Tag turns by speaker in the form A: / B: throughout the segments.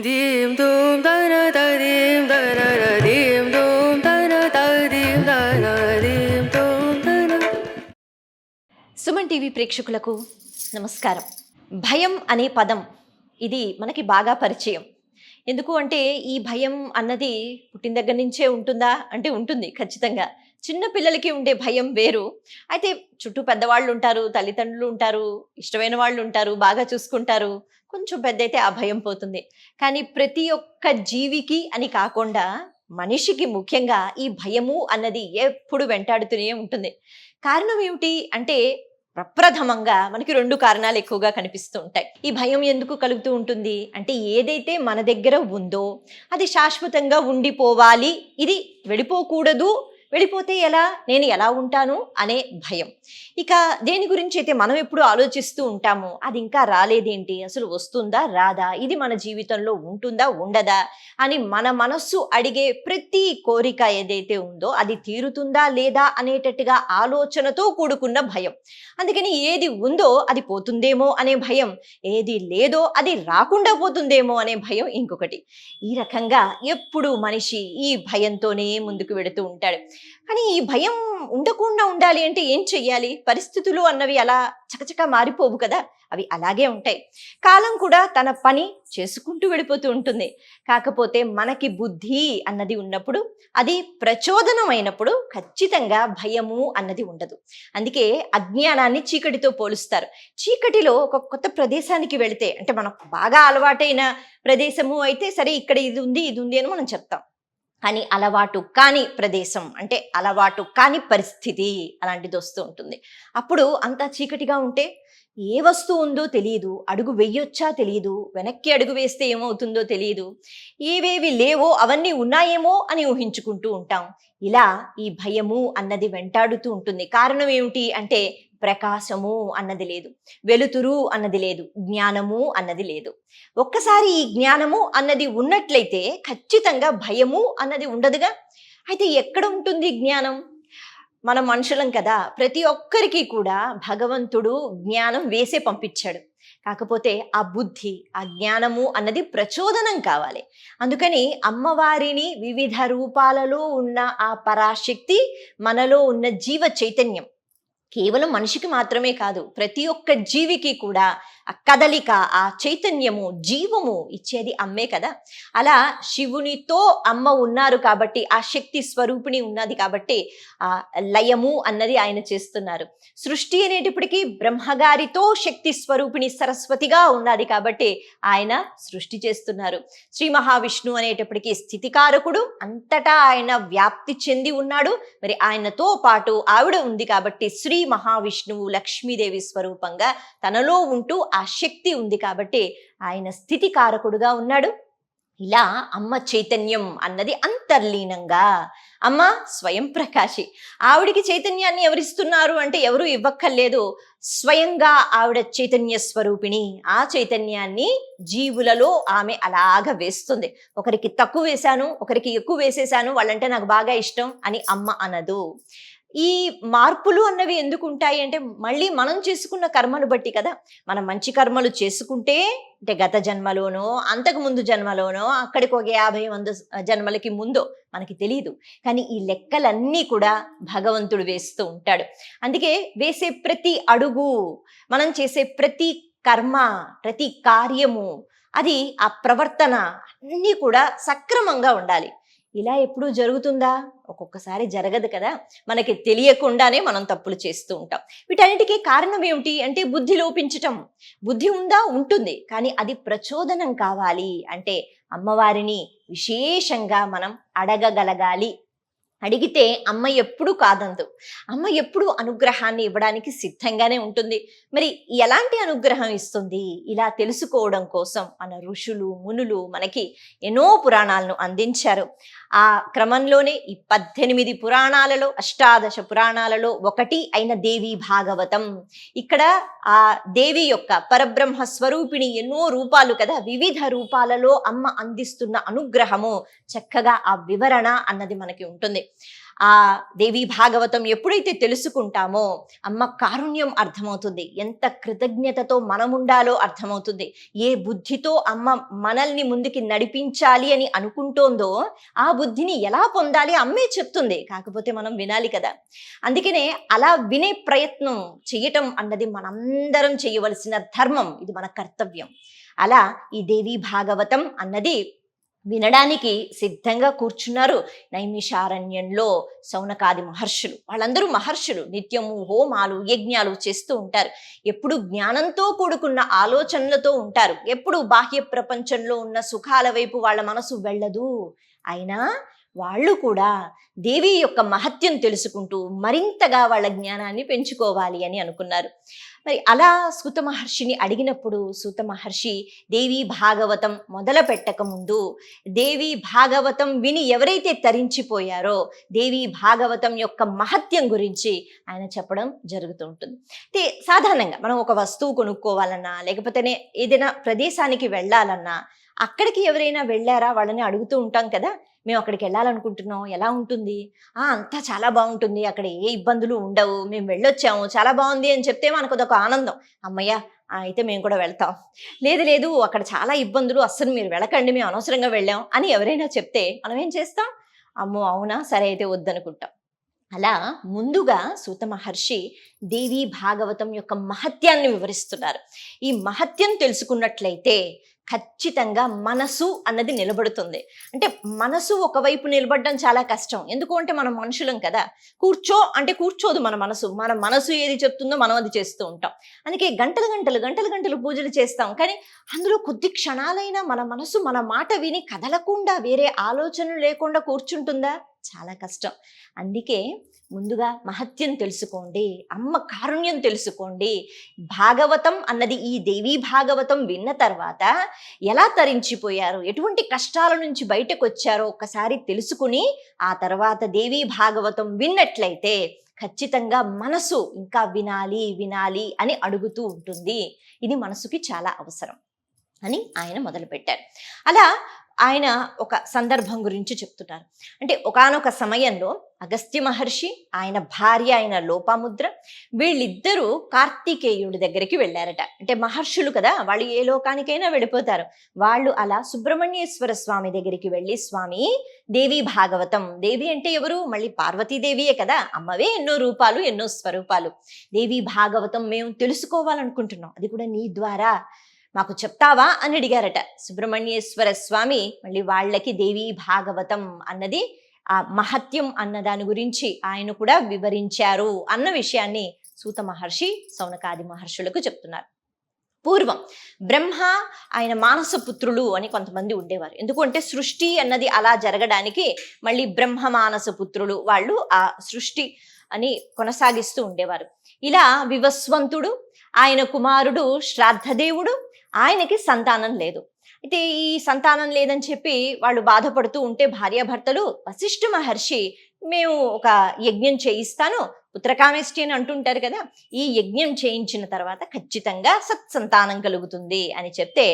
A: dim dum da na da dim da na na dim dum da na da dim da na dim dum da na.
B: Suman TV ప్రేక్షకులకు నమస్కారం. భయం అనే పదం ఇది మనకి బాగా పరిచయం. ఎందుకు అంటే ఈ భయం అన్నది పుట్టిన దగ్గర నుంచే ఉంటుందా అంటే ఉంటుంది ఖచ్చితంగా. చిన్న పిల్లలకి ఉండే భయం వేరు. అయితే చుట్టూ పెద్దవాళ్ళు ఉంటారు, తల్లిదండ్రులు ఉంటారు, ఇష్టమైన వాళ్ళు ఉంటారు, బాగా చూసుకుంటారు. కొంచెం పెద్దయితే ఆ భయం పోతుంది. కానీ ప్రతి ఒక్క జీవికి అని కాకుండా మనిషికి ముఖ్యంగా ఈ భయము అన్నది ఎప్పుడు వెంటాడుతూనే ఉంటుంది. కారణం ఏమిటి అంటే ప్రప్రథమంగా మనకి 2 కారణాలు ఎక్కువగా కనిపిస్తూ ఉంటాయి. ఈ భయం ఎందుకు కలుగుతూ ఉంటుంది అంటే ఏదైతే మన దగ్గర ఉందో అది శాశ్వతంగా ఉండిపోవాలి, ఇది వెళ్ళిపోకూడదు, వెళ్ళిపోతే ఎలా, నేను ఎలా ఉంటాను అనే భయం. ఇక దేని గురించి అయితే మనం ఎప్పుడు ఆలోచిస్తూ ఉంటామో అది ఇంకా రాలేదేంటి, అసలు వస్తుందా రాదా, ఇది మన జీవితంలో ఉంటుందా ఉండదా అని మన మనస్సు అడిగే ప్రతి కోరిక ఏదైతే ఉందో అది తీరుతుందా లేదా అనేటట్టుగా ఆలోచనతో కూడుకున్న భయం. అందుకని ఏది ఉందో అది పోతుందేమో అనే భయం, ఏది లేదో అది రాకుండా పోతుందేమో అనే భయం ఇంకొకటి. ఈ రకంగా ఎప్పుడు మనిషి ఈ భయంతోనే ముందుకు వెడుతూ ఉంటాడు. కానీ ఈ భయం ఉండకుండా ఉండాలి అంటే ఏం చెయ్యాలి? పరిస్థితులు అన్నవి అలా చకచకా మారిపోవు కదా, అవి అలాగే ఉంటాయి. కాలం కూడా తన పని చేసుకుంటూ వెళ్ళిపోతూ ఉంటుంది. కాకపోతే మనకి బుద్ధి అన్నది ఉన్నప్పుడు, అది ప్రచోదనం అయినప్పుడు ఖచ్చితంగా భయము అన్నది ఉండదు. అందుకే అజ్ఞానాన్ని చీకటితో పోలుస్తారు. చీకటిలో ఒక కొత్త ప్రదేశానికి వెళితే అంటే మనకు బాగా అలవాటైన ప్రదేశము అయితే సరే ఇక్కడ ఇది ఉంది ఇది ఉంది అని మనం చెప్తాం. కానీ అలవాటు కాని ప్రదేశం అంటే అలవాటు కాని పరిస్థితి అలాంటిది వస్తూ ఉంటుంది. అప్పుడు అంతా చీకటిగా ఉంటే ఏ వస్తువు ఉందో తెలియదు, అడుగు వెయ్యొచ్చా తెలియదు, వెనక్కి అడుగు వేస్తే ఏమవుతుందో తెలియదు, ఏవేవి లేవో అవన్నీ ఉన్నాయేమో అని ఊహించుకుంటూ ఉంటాం. ఇలా ఈ భయము అన్నది వెంటాడుతూ ఉంటుంది. కారణం ఏమిటి అంటే ప్రకాశము అన్నది లేదు, వెలుతురు అన్నది లేదు, జ్ఞానము అన్నది లేదు. ఒక్కసారి ఈ జ్ఞానము అన్నది ఉన్నట్లయితే ఖచ్చితంగా భయము అన్నది ఉండదుగా. అయితే ఎక్కడ ఉంటుంది జ్ఞానం? మన మనుషులం కదా, ప్రతి ఒక్కరికి కూడా భగవంతుడు జ్ఞానం వేసే పంపించాడు. కాకపోతే ఆ బుద్ధి, ఆ జ్ఞానము అన్నది ప్రచోదనం కావాలి. అందుకని అమ్మవారిని వివిధ రూపాలలో ఉన్న ఆ పరాశక్తి మనలో ఉన్న జీవ చైతన్యం కేవలం మనిషికి మాత్రమే కాదు, ప్రతి ఒక్క జీవికి కూడా ఆ కదలిక, ఆ చైతన్యము, జీవము ఇచ్చేది అమ్మే కదా. అలా శివునితో అమ్మ ఉన్నారు కాబట్టి, ఆ శక్తి స్వరూపిణి ఉన్నది కాబట్టి ఆ లయము అన్నది ఆయన చేస్తున్నారు. సృష్టి అనేటప్పటికీ బ్రహ్మగారితో శక్తి స్వరూపిణి సరస్వతిగా ఉన్నది కాబట్టి ఆయన సృష్టి చేస్తున్నారు. శ్రీ మహావిష్ణు అనేటప్పటికీ స్థితికారకుడు, అంతటా ఆయన వ్యాప్తి చెంది ఉన్నాడు. మరి ఆయనతో పాటు ఆవిడ ఉంది కాబట్టి శ్రీ మహావిష్ణువు లక్ష్మీదేవి స్వరూపంగా తనలో ఉంటూ ఆ శక్తి ఉంది కాబట్టి ఆయన స్థితికారకుడుగా ఉన్నాడు. ఇలా అమ్మ చైతన్యం అన్నది అంతర్లీనంగా, అమ్మ స్వయం ప్రకాశి. ఆవిడికి చైతన్యాన్ని ఎవరిస్తున్నారు అంటే ఎవరు ఇవ్వక్కర్లేదు, స్వయంగా ఆవిడ చైతన్య స్వరూపిణి. ఆ చైతన్యాన్ని జీవులలో ఆమె అలాగ వేస్తుంది. ఒకరికి తక్కువ వేశాను, ఒకరికి ఎక్కువ వేసేసాను, వాళ్ళంటే నాకు బాగా ఇష్టం అని అమ్మ అనదు. ఈ మార్పులు అన్నవి ఎందుకు ఉంటాయి అంటే మళ్ళీ మనం చేసుకున్న కర్మను బట్టి కదా. మనం మంచి కర్మలు చేసుకుంటే అంటే గత జన్మలోనో అంతకు ముందు జన్మలోనో అక్కడికి ఒక 50-100 జన్మలకి ముందో మనకి తెలియదు. కానీ ఈ లెక్కలన్నీ కూడా భగవంతుడు వేస్తూ ఉంటాడు. అందుకే వేసే ప్రతి అడుగు, మనం చేసే ప్రతి కర్మ, ప్రతి కార్యము, అది ఆ ప్రవర్తన అన్నీ కూడా సక్రమంగా ఉండాలి. ఇలా ఎప్పుడూ జరుగుతుందా? ఒక్కొక్కసారి జరగదు కదా. మనకి తెలియకుండానే మనం తప్పులు చేస్తూ ఉంటాం. వీటన్నిటికీ కారణం ఏమిటి అంటే బుద్ధి లోపించటం. బుద్ధి ఉందా? ఉంటుంది. కానీ అది ప్రచోదనం కావాలి అంటే అమ్మవారిని విశేషంగా మనం అడగగలగాలి. అడిగితే అమ్మ ఎప్పుడు కాదందు, అమ్మ ఎప్పుడు అనుగ్రహాన్ని ఇవ్వడానికి సిద్ధంగానే ఉంటుంది. మరి ఎలాంటి అనుగ్రహం ఇస్తుంది? ఇలా తెలుసుకోవడం కోసం మన ఋషులు మునులు మనకి ఎన్నో పురాణాలను అందించారు. ఆ క్రమంలోనే ఈ 18 పురాణాలలో, అష్టాదశ పురాణాలలో ఒకటి అయిన దేవి భాగవతం. ఇక్కడ ఆ దేవి యొక్క పరబ్రహ్మ స్వరూపిణి ఎన్నో రూపాలు కదా, వివిధ రూపాలలో అమ్మ అందిస్తున్న అనుగ్రహము, చక్కగా ఆ వివరణ అన్నది మనకి ఉంటుంది. ఆ దేవీ భాగవతం ఎప్పుడైతే తెలుసుకుంటామో అమ్మ కారుణ్యం అర్థమవుతుంది, ఎంత కృతజ్ఞతతో మనం ఉండాలో అర్థమవుతుంది, ఏ బుద్ధితో అమ్మ మనల్ని ముందుకి నడిపించాలి అని అనుకుంటోందో ఆ బుద్ధిని ఎలా పొందాలి అమ్మే చెప్తుంది, కాకపోతే మనం వినాలి కదా. అందుకనే అలా వినే ప్రయత్నం చేయటం అన్నది మనందరం చేయవలసిన ధర్మం, ఇది మన కర్తవ్యం. అలా ఈ దేవీ భాగవతం అన్నది వినడానికి సిద్ధంగా కూర్చున్నారు నైమిషారణ్యంలో శౌనకాది మహర్షులు. వాళ్ళందరూ మహర్షులు, నిత్యము హోమాలు యజ్ఞాలు చేస్తూ ఉంటారు, ఎప్పుడు జ్ఞానంతో కూడుకున్న ఆలోచనలతో ఉంటారు, ఎప్పుడు బాహ్య ప్రపంచంలో ఉన్న సుఖాల వైపు వాళ్ళ మనసు వెళ్ళదు. అయినా వాళ్ళు కూడా దేవి యొక్క మహత్యం తెలుసుకుంటూ మరింతగా వాళ్ళ జ్ఞానాన్ని పెంచుకోవాలి అని అనుకున్నారు. మరి అలా సూత మహర్షిని అడిగినప్పుడు సూత మహర్షి దేవీ భాగవతం మొదలు పెట్టక ముందు దేవీ భాగవతం విని ఎవరైతే తరించిపోయారో దేవీ భాగవతం యొక్క మహత్యం గురించి ఆయన చెప్పడం జరుగుతూ ఉంటుంది. అయితే సాధారణంగా మనం ఒక వస్తువు కొనుక్కోవాలన్నా లేకపోతే ఏదైనా ప్రదేశానికి వెళ్ళాలన్నా అక్కడికి ఎవరైనా వెళ్ళారా వాళ్ళని అడుగుతూ ఉంటాం కదా, మేము అక్కడికి వెళ్ళాలనుకుంటున్నాం, ఎలా ఉంటుంది, అంతా చాలా బాగుంటుంది, అక్కడ ఏ ఇబ్బందులు ఉండవు, మేము వెళ్ళొచ్చాము చాలా బాగుంది అని చెప్తే మనకు అదొక ఆనందం, అమ్మయ్య అయితే మేము కూడా వెళ్తాం. లేదు అక్కడ చాలా ఇబ్బందులు, అస్సలు మీరు వెళ్ళకండి, మేము అనవసరంగా వెళ్ళాం అని ఎవరైనా చెప్తే మనం ఏం చేస్తాం, అమ్మో అవునా సరే అయితే వద్దనుకుంటాం. అలా ముందుగా సూత మహర్షి దేవీ భాగవతం యొక్క మహత్యాన్ని వివరిస్తున్నారు. ఈ మహత్యం తెలుసుకున్నట్లయితే ఖచ్చితంగా మనసు అన్నది నిలబడుతుంది. అంటే మనసు ఒకవైపు నిలబడడం చాలా కష్టం, ఎందుకు అంటే మనం మనుషులం కదా, కూర్చో అంటే కూర్చోదు మన మనసు ఏది చెప్తుందో మనం అది చేస్తూ ఉంటాం. అందుకే గంటలు పూజలు చేస్తాం, కానీ అందులో కొద్ది క్షణాలైనా మన మనసు మన మాట విని కదలకుండా వేరే ఆలోచనలు లేకుండా కూర్చుంటుందా, చాలా కష్టం. అందుకే ముందుగా మహత్యం తెలుసుకోండి, అమ్మ కారుణ్యం తెలుసుకోండి. భాగవతం అన్నది ఈ దేవీ భాగవతం విన్న తర్వాత ఎలా తరించిపోయారో, ఎటువంటి కష్టాల నుంచి బయటకు వచ్చారో ఒక్కసారి తెలుసుకుని ఆ తర్వాత దేవీ భాగవతం విన్నట్లయితే ఖచ్చితంగా మనసు ఇంకా వినాలి అని అడుగుతూ ఉంటుంది. ఇది మనసుకి చాలా అవసరం అని ఆయన మొదలుపెట్టారు. అలా ఆయన ఒక సందర్భం గురించి చెప్తున్నారు. అంటే ఒకానొక సమయంలో అగస్త్య మహర్షి, ఆయన భార్య అయిన లోపాముద్ర, వీళ్ళిద్దరూ కార్తికేయుడి దగ్గరికి వెళ్ళారట. అంటే మహర్షులు కదా, వాళ్ళు ఏ లోకానికైనా వెళ్ళిపోతారు. వాళ్ళు అలా సుబ్రహ్మణ్యేశ్వర స్వామి దగ్గరికి వెళ్ళి, స్వామి దేవీ భాగవతం, దేవి అంటే ఎవరు, మళ్ళీ పార్వతీదేవియే కదా, అమ్మవే ఎన్నో రూపాలు ఎన్నో స్వరూపాలు, దేవీ భాగవతం మేము తెలుసుకోవాలనుకుంటున్నాం, అది కూడా నీ ద్వారా మాకు చెప్తావా అని అడిగారట. సుబ్రహ్మణ్యేశ్వర స్వామి మళ్ళీ వాళ్ళకి దేవీ భాగవతం అన్నది ఆ మహత్యం అన్న దాని గురించి ఆయన కూడా వివరించారు అన్న విషయాన్ని సూత మహర్షి శౌనకాది మహర్షులకు చెప్తున్నారు. పూర్వం బ్రహ్మ ఆయన మానసపుత్రులు అని కొంతమంది ఉండేవారు. ఎందుకంటే సృష్టి అన్నది అలా జరగడానికి మళ్ళీ బ్రహ్మ మానసపుత్రులు వాళ్ళు ఆ సృష్టి అని కొనసాగిస్తూ ఉండేవారు. ఇలా వివస్వంతుడు, ఆయన కుమారుడు శ్రాద్ధదేవుడు, ఆయనకి సంతానం లేదు. అయితే ఈ సంతానం లేదని చెప్పి వాళ్ళు బాధపడుతూ ఉంటే భార్యాభర్తలు వశిష్ఠ మహర్షి, మేము ఒక యజ్ఞం చేయిస్తాను, పుత్రకామేష్టి అని అంటుంటారు కదా, ఈ యజ్ఞం చేయించిన తర్వాత ఖచ్చితంగా సత్సంతానం కలుగుతుంది అని చెప్తే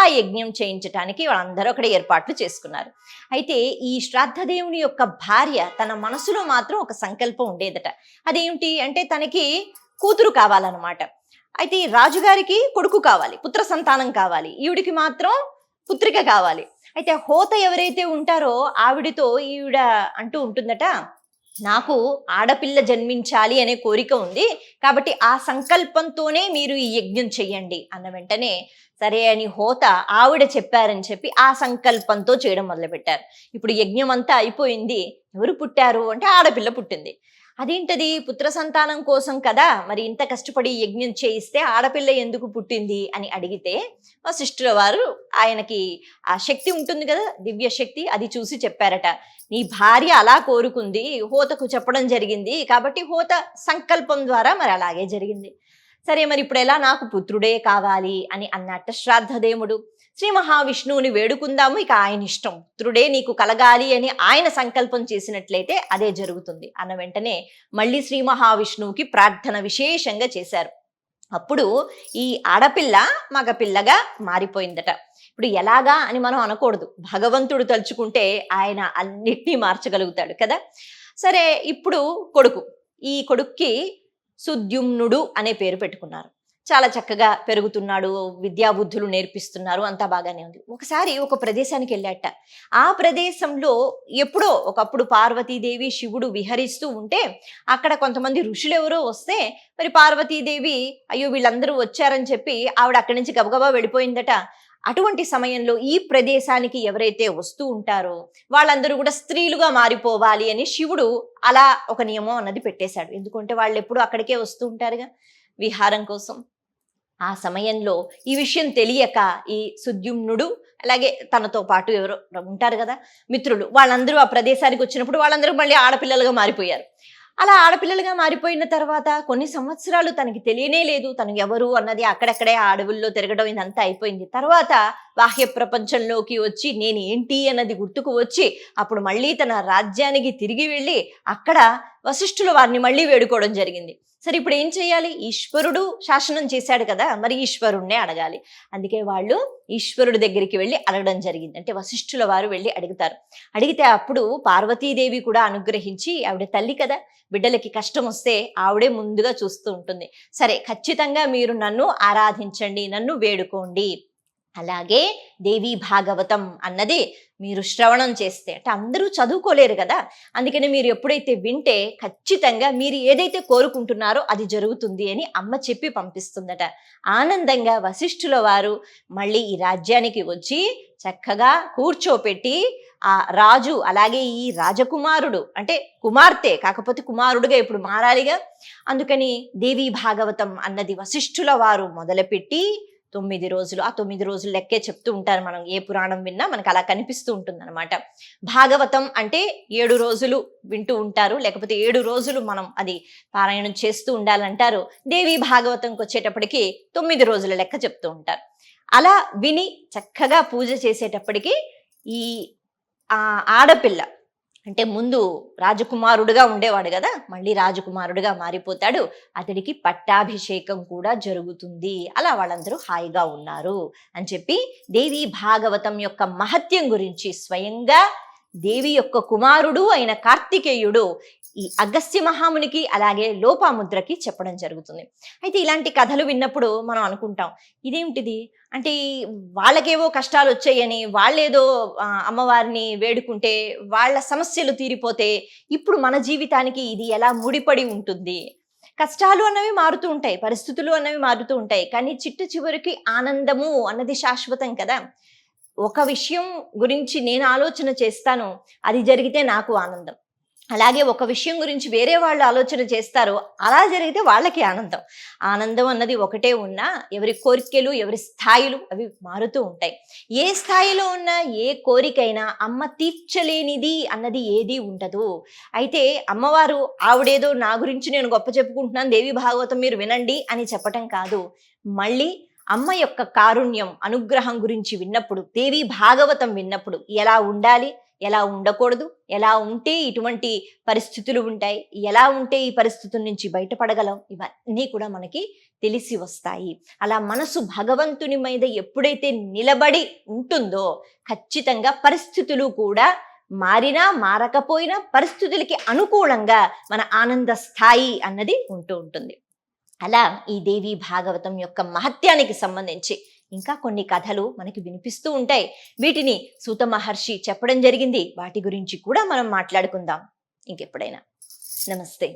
B: ఆ యజ్ఞం చేయించటానికి వాళ్ళందరూ అక్కడ ఏర్పాట్లు చేసుకున్నారు. అయితే ఈ శ్రాద్ధదేవుని యొక్క భార్య తన మనసులో మాత్రం ఒక సంకల్పం ఉండేదట. అదేమిటి అంటే తనకి కూతురు కావాలన్నమాట. అయితే ఈ రాజుగారికి కొడుకు కావాలి, పుత్ర సంతానం కావాలి, ఈవిడికి మాత్రం పుత్రిక కావాలి. అయితే హోత ఎవరైతే ఉంటారో ఆవిడతో ఈవిడ అంటూ ఉంటుందట, నాకు ఆడపిల్ల జన్మించాలి అనే కోరిక ఉంది, కాబట్టి ఆ సంకల్పంతోనే మీరు ఈ యజ్ఞం చెయ్యండి అన్న వెంటనే సరే అని హోత ఆవిడ చెప్పారని చెప్పి ఆ సంకల్పంతో చేయడం మొదలుపెట్టారు. ఇప్పుడు యజ్ఞం అంతా అయిపోయింది, ఎవరు పుట్టారు అంటే ఆడపిల్ల పుట్టింది. అదేంటది, పుత్ర సంతానం కోసం కదా, మరి ఇంత కష్టపడి యజ్ఞం చేయిస్తే ఆడపిల్ల ఎందుకు పుట్టింది అని అడిగితే వశిష్ఠుల వారు ఆయనకి ఆ శక్తి ఉంటుంది కదా, దివ్య శక్తి, అది చూసి చెప్పారట, నీ భార్య అలా కోరుకుంది, హోతకు చెప్పడం జరిగింది, కాబట్టి హోత సంకల్పం ద్వారా మరి అలాగే జరిగింది. సరే మరి ఇప్పుడు ఎలా, నాకు పుత్రుడే కావాలి అని అన్నట్ట శ్రాద్ధదేవుడు. శ్రీ మహావిష్ణువుని వేడుకుందాము, ఇక ఆయన ఇష్టం, పుత్రుడే నీకు కలగాలి అని ఆయన సంకల్పం చేసినట్లయితే అదే జరుగుతుంది అన్న వెంటనే మళ్ళీ శ్రీ మహావిష్ణువుకి ప్రార్థన విశేషంగా చేశారు. అప్పుడు ఈ ఆడపిల్ల మగపిల్లగా మారిపోయిందట. ఇప్పుడు ఎలాగా అని మనం అనకూడదు, భగవంతుడు తలుచుకుంటే ఆయన అన్నిటినీ మార్చగలుగుతాడు కదా. సరే ఇప్పుడు కొడుకు, ఈ కొడుక్కి సుద్యుమ్నుడు అనే పేరు పెట్టుకున్నారు. చాలా చక్కగా పెరుగుతున్నాడు, విద్యాబుద్ధులు నేర్పిస్తున్నారు, అంతా బాగానే ఉంది. ఒకసారి ఒక ప్రదేశానికి వెళ్ళాట. ఆ ప్రదేశంలో ఎప్పుడో ఒకప్పుడు పార్వతీదేవి శివుడు విహరిస్తూ ఉంటే అక్కడ కొంతమంది ఋషులు ఎవరో వస్తే మరి పార్వతీదేవి అయ్యో వీళ్ళందరూ వచ్చారని చెప్పి ఆవిడ అక్కడి నుంచి గబగబా వెళ్ళిపోయిందట. అటువంటి సమయంలో ఈ ప్రదేశానికి ఎవరైతే వస్తూ ఉంటారో వాళ్ళందరూ కూడా స్త్రీలుగా మారిపోవాలి అని శివుడు అలా ఒక నియమం అన్నది పెట్టేశాడు. ఎందుకంటే వాళ్ళు ఎప్పుడు అక్కడికే వస్తూ ఉంటారుగా విహారం కోసం. ఆ సమయంలో ఈ విషయం తెలియక ఈ సుద్యుమ్నుడు అలాగే తనతో పాటు ఎవరో ఉంటారు కదా మిత్రులు, వాళ్ళందరూ ఆ ప్రదేశానికి వచ్చినప్పుడు వాళ్ళందరూ మళ్ళీ ఆడపిల్లలుగా మారిపోయారు. అలా ఆడపిల్లలుగా మారిపోయిన తర్వాత కొన్ని సంవత్సరాలు తనకి తెలియనే లేదు తను ఎవరు అన్నది. అక్కడక్కడే ఆ అడవుల్లో తిరగడం ఇదంతా అయిపోయింది. తర్వాత బాహ్య ప్రపంచంలోకి వచ్చి నేను ఏంటి అన్నది గుర్తుకు వచ్చి అప్పుడు మళ్ళీ తన రాజ్యానికి తిరిగి వెళ్ళి అక్కడ వశిష్ఠుల వారిని మళ్ళీ వేడుకోవడం జరిగింది. సరే ఇప్పుడు ఏం చేయాలి, ఈశ్వరుడు శాసనం చేశాడు కదా, మరి ఈశ్వరుణ్ణే అడగాలి. అందుకే వాళ్ళు ఈశ్వరుడి దగ్గరికి వెళ్ళి అడగడం జరిగింది. అంటే వశిష్ఠుల వారు వెళ్ళి అడుగుతారు. అడిగితే అప్పుడు పార్వతీదేవి కూడా అనుగ్రహించి, ఆవిడ తల్లి కదా, బిడ్డలకి కష్టం వస్తే ఆవిడే ముందుగా చూస్తూ ఉంటుంది. సరే ఖచ్చితంగా మీరు నన్ను ఆరాధించండి, నన్ను వేడుకోండి, అలాగే దేవీ భాగవతం అన్నది మీరు శ్రవణం చేస్తే, అంటే అందరూ చదువుకోలేరు కదా, అందుకని మీరు ఎప్పుడైతే వింటే ఖచ్చితంగా మీరు ఏదైతే కోరుకుంటున్నారో అది జరుగుతుంది అని అమ్మ చెప్పి పంపిస్తుందట. ఆనందంగా వశిష్ఠుల వారు మళ్ళీ ఈ రాజ్యానికి వచ్చి చక్కగా కూర్చోపెట్టి ఆ రాజు అలాగే ఈ రాజకుమారుడు అంటే కుమార్తె కాకపోతే కుమారుడుగా ఇప్పుడు మారాలిగా, అందుకని దేవీ భాగవతం అన్నది వశిష్ఠుల వారు మొదలుపెట్టి 9 రోజులు, ఆ 9 రోజులు లెక్కే చెప్తూ ఉంటారు. మనం ఏ పురాణం విన్నా మనకు అలా కనిపిస్తూ ఉంటుంది అనమాట. భాగవతం అంటే 7 రోజులు వింటూ ఉంటారు, లేకపోతే 7 రోజులు మనం అది పారాయణం చేస్తూ ఉండాలంటారు. దేవి భాగవతంకి వచ్చేటప్పటికి 9 రోజుల లెక్క చెప్తూ ఉంటారు. అలా విని చక్కగా పూజ చేసేటప్పటికి ఈ ఆడపిల్ల అంటే ముందు రాజకుమారుడుగా ఉండేవాడు కదా, మళ్ళీ రాజకుమారుడుగా మారిపోతాడు. అతడికి పట్టాభిషేకం కూడా జరుగుతుంది. అలా వాళ్ళందరూ హాయిగా ఉన్నారు అని చెప్పి దేవి భాగవతం యొక్క మహత్యం గురించి స్వయంగా దేవి యొక్క కుమారుడు అయిన కార్తికేయుడు ఈ అగస్త్య మహామునికి అలాగే లోపాముద్రకి చెప్పడం జరుగుతుంది. అయితే ఇలాంటి కథలు విన్నప్పుడు మనం అనుకుంటాం ఇదేమిటిది అంటే వాళ్ళకేవో కష్టాలు వచ్చాయని వాళ్ళేదో అమ్మవారిని వేడుకుంటే వాళ్ళ సమస్యలు తీరిపోతే ఇప్పుడు మన జీవితానికి ఇది ఎలా ముడిపడి ఉంటుంది. కష్టాలు అన్నవి మారుతూ ఉంటాయి, పరిస్థితులు అన్నవి మారుతూ ఉంటాయి, కానీ చిట్ట చివరికి ఆనందము అన్నది శాశ్వతం కదా. ఒక విషయం గురించి నేను ఆలోచన చేస్తాను, అది జరిగితే నాకు ఆనందం. అలాగే ఒక విషయం గురించి వేరే వాళ్ళు ఆలోచన చేస్తారు, అలా జరిగితే వాళ్ళకి ఆనందం. ఆనందం అన్నది ఒకటే ఉన్నా ఎవరి కోరికలు ఎవరి స్థాయిలు అవి మారుతూ ఉంటాయి. ఏ స్థాయిలో ఉన్నా ఏ కోరికైనా అమ్మ తీర్చలేనిది అన్నది ఏది ఉండదు. అయితే అమ్మవారు ఆవిడేదో నా గురించి నేను గొప్ప చెప్పుకుంటున్నాను, దేవి భాగవతం మీరు వినండి అని చెప్పటం కాదు. మళ్ళీ అమ్మ యొక్క కారుణ్యం అనుగ్రహం గురించి విన్నప్పుడు, దేవి భాగవతం విన్నప్పుడు ఎలా ఉండాలి, ఎలా ఉండకూడదు, ఎలా ఉంటే ఇటువంటి పరిస్థితులు ఉంటాయి, ఎలా ఉంటే ఈ పరిస్థితుల నుంచి బయటపడగలం, ఇవన్నీ కూడా మనకి తెలిసి వస్తాయి. అలా మనసు భగవంతుని మీద ఎప్పుడైతే నిలబడి ఉంటుందో ఖచ్చితంగా పరిస్థితులు కూడా మారినా మారకపోయినా పరిస్థితులకి అనుకూలంగా మన ఆనంద స్థాయి అన్నది ఉంటూ ఉంటుంది. అలా ఈ దేవి భాగవతం యొక్క మహత్యానికి సంబంధించి ఇంకా కొన్ని కథలు మనకి వినిపిస్తూ ఉంటాయి. వీటిని సూత మహర్షి చెప్పడం జరిగింది. వాటి గురించి కూడా మనం మాట్లాడుకుందాం ఇంకెప్పుడైనా. నమస్తే.